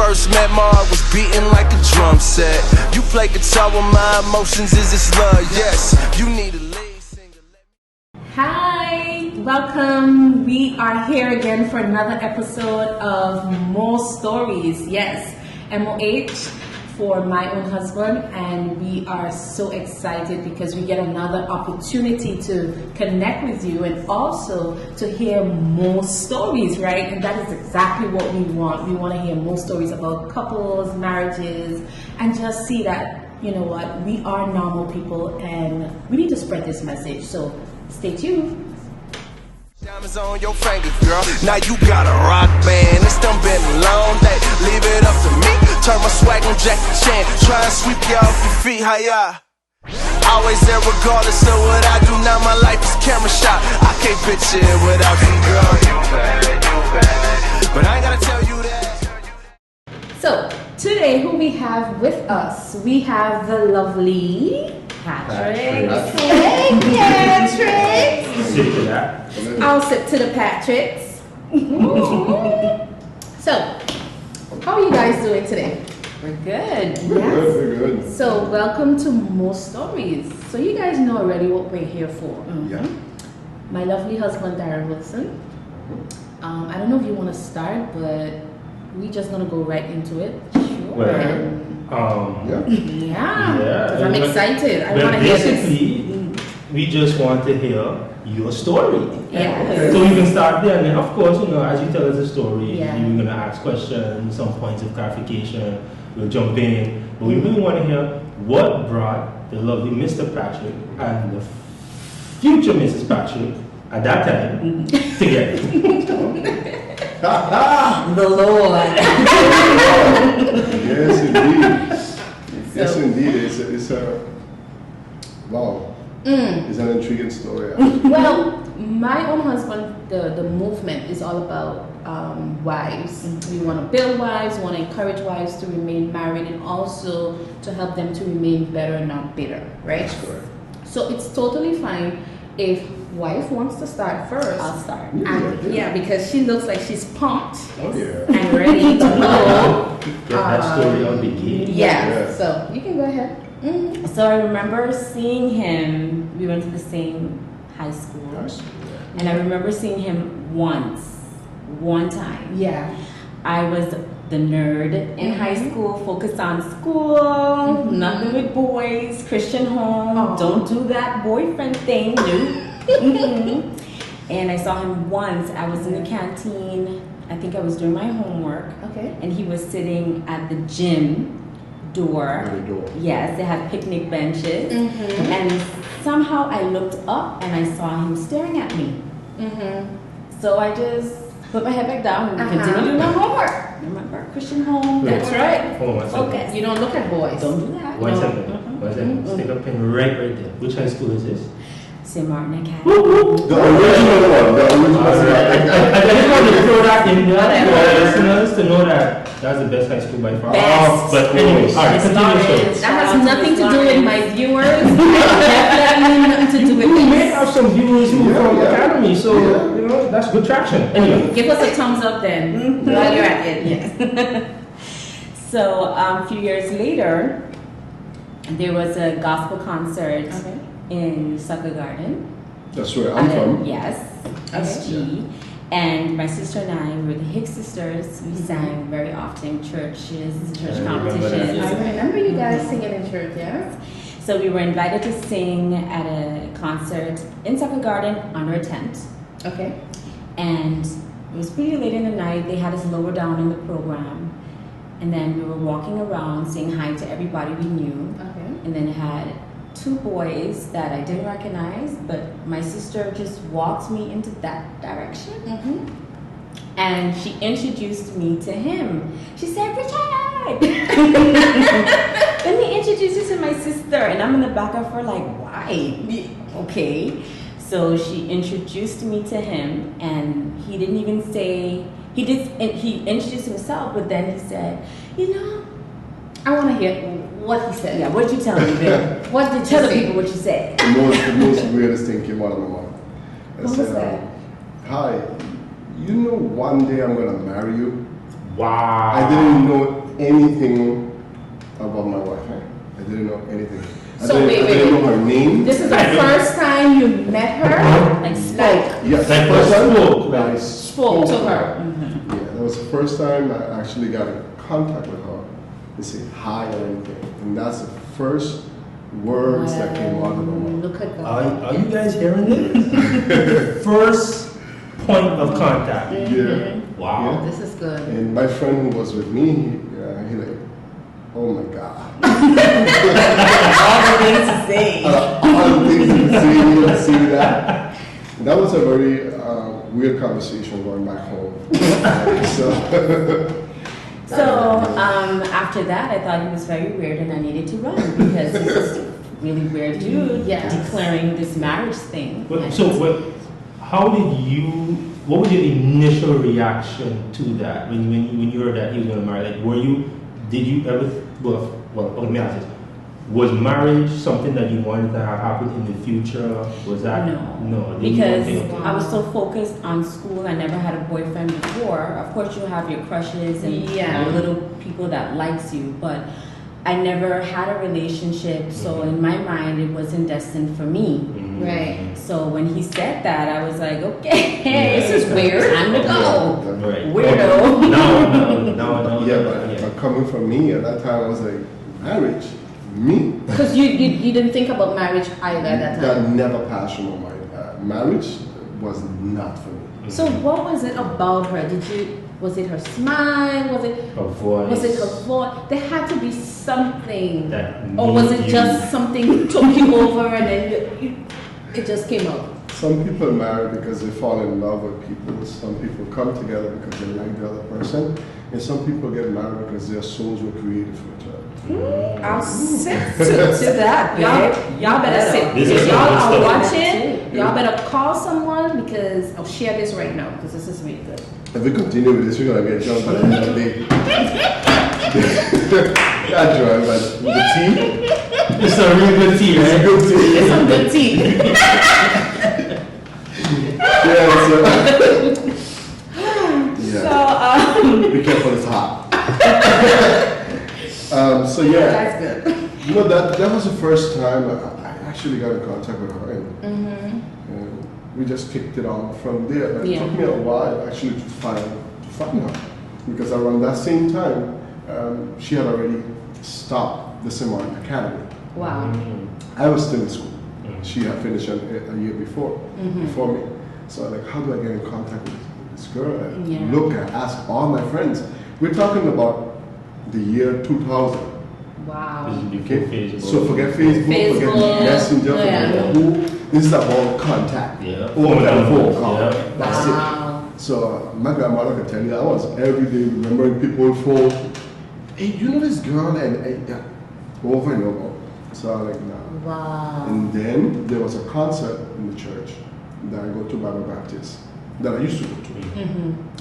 first met, my heart was beating like a drum set. You play guitar with my emotions, is this love? Yes, you need a lead singer. Hi, welcome. We are here again for another episode of More Stories. Yes, MOH for my own husband, and we are so excited because we get another opportunity to connect with you and also to hear more stories, right? And that is exactly what we want. We want to hear more stories about couples, marriages, and just see that, you know what, we are normal people and we need to spread this message. So stay tuned. Diamonds on your finger, girl. Now you got a rock band. It's done been a long day. Leave it up to me. Turn my swag on Jackie Chan. Try and sweep you off your feet. Hiya. Always there regardless of what I do. Now my life is camera shot. I can't picture it without you, girl. You bad. But I ain't gotta tell you that. So today, who we have with us? We have the lovely Patrick. Hey, Patrick. Sit to that. I'll sit to the Patricks. So, how are you guys doing today? We're good. We're good. So, welcome to More Stories. So, you guys know already what we're here for. Yeah. My lovely husband, Darren Wilson. I don't know if you want to start, but we're just going to go right into it. Sure. Well, Yeah. Because I'm excited. I want to hear this. Basically, we just want to hear your story. Yeah. Okay. So we can start there, and then of course, you know, as you tell us the story, Yeah. you're gonna ask questions, some points of clarification. We'll jump in, but we really want to hear what brought the lovely Mr. Patrick and the future Mrs. Patrick at that time together. The Lord. Yes, indeed. Yes, indeed. It's a wow. It's an intriguing story. Well, my own husband, the movement is all about wives. We want to build wives, we want to encourage wives to remain married, and also to help them to remain better and not bitter, right? That's correct. So it's totally fine if wife wants to start first. I'll start. And, yeah, because she looks like she's pumped Oh yeah. and ready to go. Get that story on the gate. Yeah, so you can go ahead. So I remember seeing him, we went to the same high school. And I remember seeing him one time. Yeah. I was the nerd in high school, focused on school, nothing with boys, Christian home, Oh. don't do that boyfriend thing, no. And I saw him once, I was in the canteen, I think I was doing my homework, Okay. and he was sitting at the gym door. At the door. Yes, they had picnic benches. And somehow I looked up and I saw him staring at me. So I just put my head back down and continued doing my homework. Remember, Christian home. That's right. Hold on one second. Focus. You don't look at boys. Don't do that. One No. second. One second. Stick a pin right there. Which high school is this? St. Martin Academy. The original one. The original one. I just want to throw that in there for our listeners to know that that's the best high school by far. Best. But anyways, all right, It's continue not the show. it. That has nothing to do with my viewers. Definitely nothing to do with We may this. have some viewers who from the Yeah. academy, so you know that's good traction. Anyway, Give us a thumbs up then while you're at it. Yes. So a few years later, there was a gospel concert Okay. in Sucker Garden. That's where I'm from. Yes, SG. And my sister and I were the Hicks sisters. We sang very often churches, church I remember competitions. that. I remember you guys singing in church, yeah? So we were invited to sing at a concert in Sucker Garden under a tent. Okay. And it was pretty late in the night. They had us lower down in the program. And then we were walking around saying hi to everybody we knew. Okay. And then had two boys that I didn't recognize, but my sister just walked me into that direction. And she introduced me to him. She said, Richard! Let me introduce you to my sister. And I'm in the back of her like, why? Okay. So she introduced me to him, and he didn't even say, he introduced himself, but then he said, you know, I want to hear what he said. yeah, what did you tell me, Bill? What did you Tell the say? people what you said. The most weirdest thing came out of my mouth. I What was said, that? Hi, you know one day I'm gonna marry you, Wow. I didn't know anything about my wife. I didn't know anything. So I didn't know her name. This is the first time you met her? Like spoke. Yes, Like first time spoke, I right? Spoke to her. Yeah, that was the first time I actually got in contact with her to say hi or anything. And that's the first words that came out of her mouth. Look at Are God. you guys hearing this? First point of contact. Yeah. Wow. This is good. And my friend who was with me, he like, oh my God. All the things to say. All the things to say, you see that. That was a very weird conversation going back home. So after that, I thought he was very weird and I needed to run because he was a really weird dude declaring this marriage thing. What was your initial reaction to that when you heard that he was going to marry? Like, did you ever, let me ask this. Was marriage something that you wanted to have happen in the future? Was that? No. Because I was so focused on school. I never had a boyfriend before. Of course, you have your crushes and little people that likes you, but I never had a relationship. So in my mind, it wasn't destined for me. Right. So when he said that, I was like, okay, this is weird. Time to go. Right. Weirdo. No. But coming from me at that time, I was like, marriage? Me? Because you didn't think about marriage either at that time. That never passed through my mind. Marriage was not for me. So what was it about her? Was it her smile? Was it Her voice. Was it her voice? There had to be something. That Or was made it you- just something took you over and then it just came out? Some people marry because they fall in love with people. Some people come together because they like the other person. And some people get married because their souls were created for each other. I'll sit to that. Y'all better sit. This If is y'all good are stuff. watching, y'all better call someone because I'll share this right now because this is really good. If we continue with this, we're going to get drunk by the end of the day. Not drunk, but with the tea. It's a real good tea, It's a right? good tea. It's some good tea. Be careful, it's hot. So yeah, That's good. you know that was the first time I actually got in contact with her, and we just kicked it off from there. But it took me a while actually to find her, because around that same time she had already stopped the Simon Academy. Wow. I was still in school. She had finished a year before me. So I'm like, how do I get in contact with this girl? And look, I asked all my friends. We're talking about the year 2000. Wow. Okay? Facebook. So forget Facebook, forget Messenger, forget Yahoo. This is about contact. Yeah. Over the phone call. Yeah. That's Wow. it. So my grandmother could tell you, I was every day remembering people's phone. Hey, you know this girl? And over and over. So I'm like, nah. Wow. And then there was a concert in the church that I go to, Bible Baptist, that I used to go to.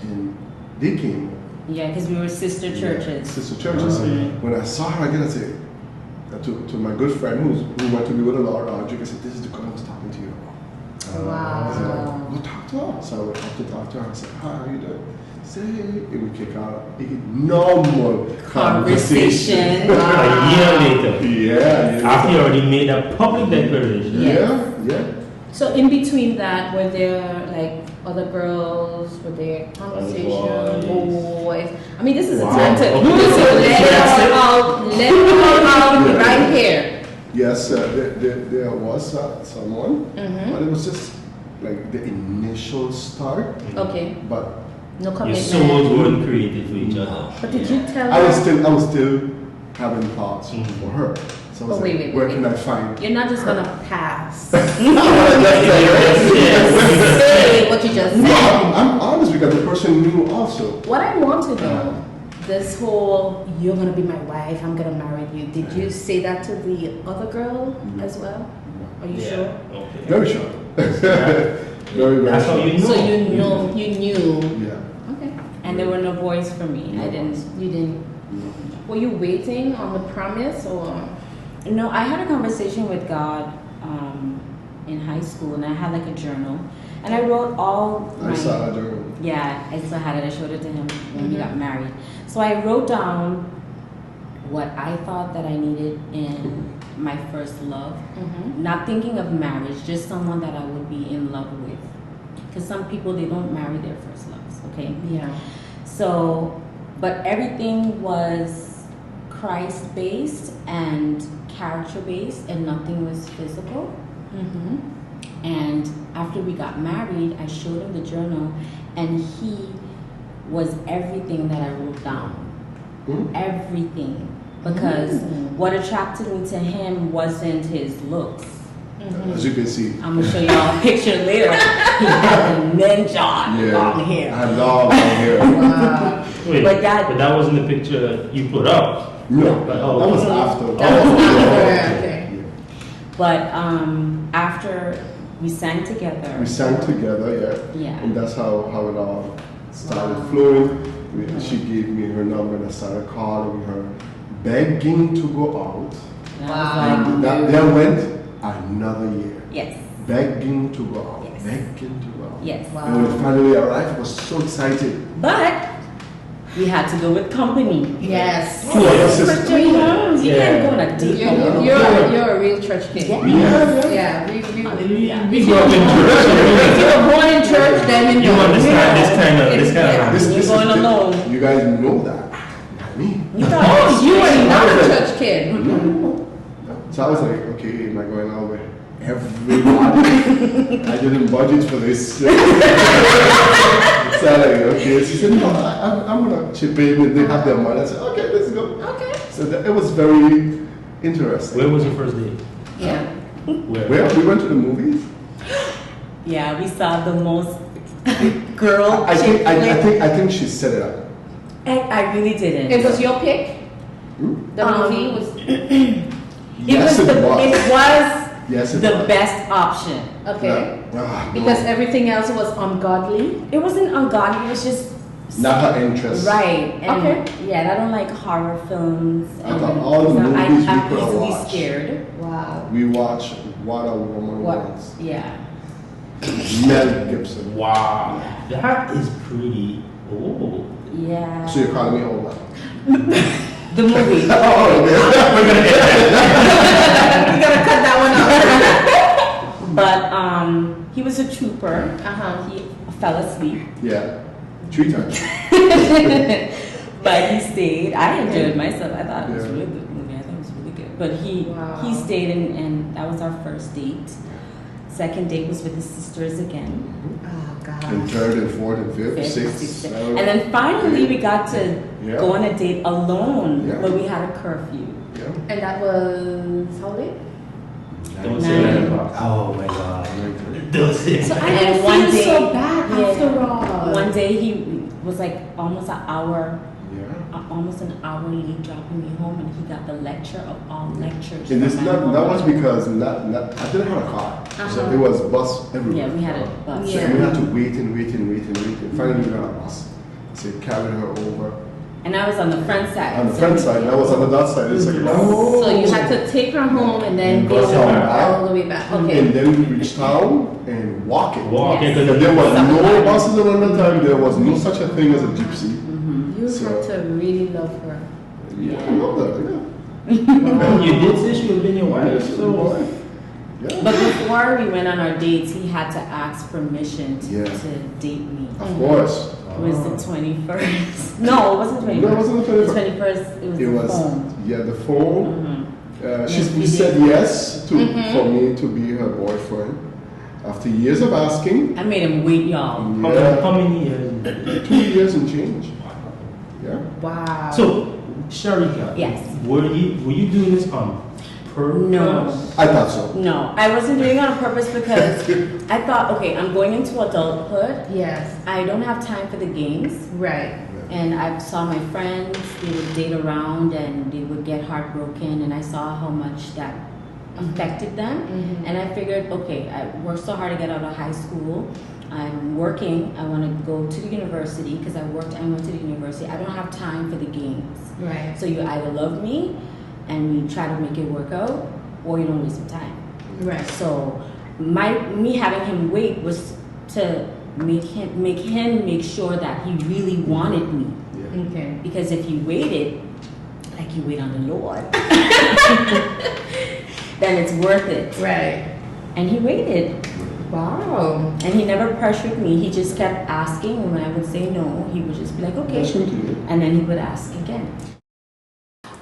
And they came. Yeah, because we were sister churches. Sister churches. When I saw her again, I said, to my good friend who went to be with the Lord, Audrey, I said, this is the girl I was talking to you about. I said, Wow. go talk to her. So I went up to talk to her. I said, hi, how you doing? Say, and we kick out a normal conversation. A year later. Yeah. After you already made a public declaration. Yeah. So in between that, were there like other girls? Were there conversation, boys? I mean, this is a time to let it all out right here. Yes, there was someone, but it was just like the initial start. Okay. But No Your commitment. souls weren't created for each other. But did you tell I was her? still having thoughts for her. So I was Oh, like, wait. where can I find? You're not just gonna pass. Yes. Say what you just No, said. I'm honest because the person knew also. What I want to know, this whole "you're gonna be my wife, I'm gonna marry you." Did you say that to the other girl as well? Are you sure? Okay. Very sure. Very That's how sure. you know. So you knew. Yeah. Okay. And there were no boys for me. I didn't. You didn't. Were you waiting on the promise or? No, I had a conversation with God in high school, and I had like a journal, and I wrote all I my saw that journal. Yeah, I still had it. I showed it to him when we got married. So I wrote down what I thought that I needed in my first love. Not thinking of marriage, just someone that I would be in love with. Because some people, they don't marry their first loves, okay? Yeah. So, but everything was Christ-based and character-based, and nothing was physical. And after we got married, I showed him the journal, and he was everything that I wrote down. Everything. Because what attracted me to him wasn't his looks. As you can see. I'm gonna show y'all a picture later. He had a ninja long hair. I had long hair. Wow. Wait, But but that- that wasn't the picture you put up. No, But, that was after. Okay. But after we sang together. We sang together, Yeah. and that's how it all started flowing. She gave me her number, and I started calling her, begging to go out. And I Wow. was like, And that then went another year, yes, begging to go out, Yes. begging to go out. yes. Wow. And when it finally arrived, I was so excited. But we had to go with company. Yes. Two other sisters. Three homes. You Yeah. can't go on a date alone. You're a real church kid. Yeah. Yeah. We We grew up in church. if you were born in church, then You understand this kind of Yeah. this This You're going is alone. You guys know that, not me. You thought, Oh, you were not a Okay. church kid. So I was like, okay, am I going out with everybody? I didn't budget for this. So I like, okay. She said, no, I'm gonna chip in, and they have their money. I said, okay, let's go. Okay. So it was very interesting. Where was your first date? Yeah. Where? Well, we went to the movies. yeah, we saw the most girl. I think chick I think she set it up. flick. I really didn't. It was your pick. The movie was. Yes, it was. It was Yes, it the was. best option. Okay. Ah, no. Because everything else was ungodly. It wasn't ungodly. It was just Not her interest. right. And Okay. Yeah, I don't like horror films. I thought all the movies we I'm could have easily watched. scared. Wow. We watched What a Woman What? Wants. Yeah. Mel Gibson. Wow, that is pretty old. Yeah. So you're calling me old now? The movie. Oh, You gotta cut that one out. But he was a trooper. Uh-huh. He fell asleep. yeah. 3 times. But he stayed. I enjoyed myself. I thought it was a Yeah. really good movie. I thought it was really good. But Wow. he stayed and that was our first date. Second date was with his sisters again. Oh And God. third and fourth and fifth, Fifth, sixth, sixth. seventh. And then finally we got to Yeah. go on a date alone. Yeah. But we had a curfew. Yeah. And that was how late? Don't Nine. say that about. Oh my God. Don't say So that. I And didn't one feel day- so bad Yeah. after all. One day he was like almost an hour, Yeah. almost an hour late dropping me home, and he got the lecture of all lectures. And it's from my not, mom. that was because I didn't have a car. So Uh-huh. it was bus everywhere. Yeah, we had a bus. So Yeah. we had to wait and wait and wait and wait. And finally we got a bus. So it carried her over. And I was on the front side. On the so- front side, and I was on the that side. It's like, oh. So you had to take her home and then And go bus her back. all the way back. Okay. And then we reached town and walk it. Walk Yes. into And the there was no buses around the time. There was no such a thing as a gypsy. You So- had to really love her. Yeah, I love that. Yeah. You did say she would have been your wife, so. Yeah. But before we went on our dates, he had to ask permission Yeah. to date me. Of course. It was the 21st. No, it wasn't the 21st. No, it wasn't the 21st. 21st, it was It the was, phone. yeah, the phone. Mhm. He said yes to for me to be her boyfriend. After years of asking, I made him wait, y'all. How many years? 2 years and change. Yeah. Wow. So, Sharika. Yes. Were you doing this on purpose? No. I thought so. No, I wasn't doing it on purpose because I thought, okay, I'm going into adulthood. Yes. I don't have time for the games. Right. And I saw my friends, they would date around and they would get heartbroken, and I saw how much that affected them. Mhm. And I figured, okay, I worked so hard to get out of high school. I'm working, I want to go to the university because I worked and went to the university. I don't have time for the games. Right. So you either love me and we try to make it work out, or you don't waste your time. Right. So me having him wait was to make him make sure that he really wanted me. Yeah. Okay. Because if he waited, like you wait on the Lord, then it's worth it. Right. And he waited. Wow. And he never pressured me. He just kept asking, and when I would say no, he would just be like, okay. Listen to you. And then he would ask again.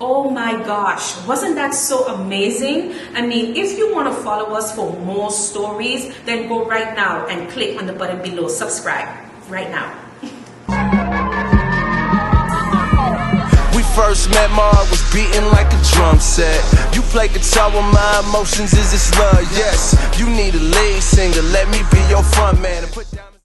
Oh my gosh, wasn't that so amazing? I mean, if you want to follow us for more stories, then go right now and click on the button below, subscribe, right now. We first met, my heart was beating like a drum set. You play guitar with my emotions, is this love? Yes, you need a lead singer, let me be your front man and put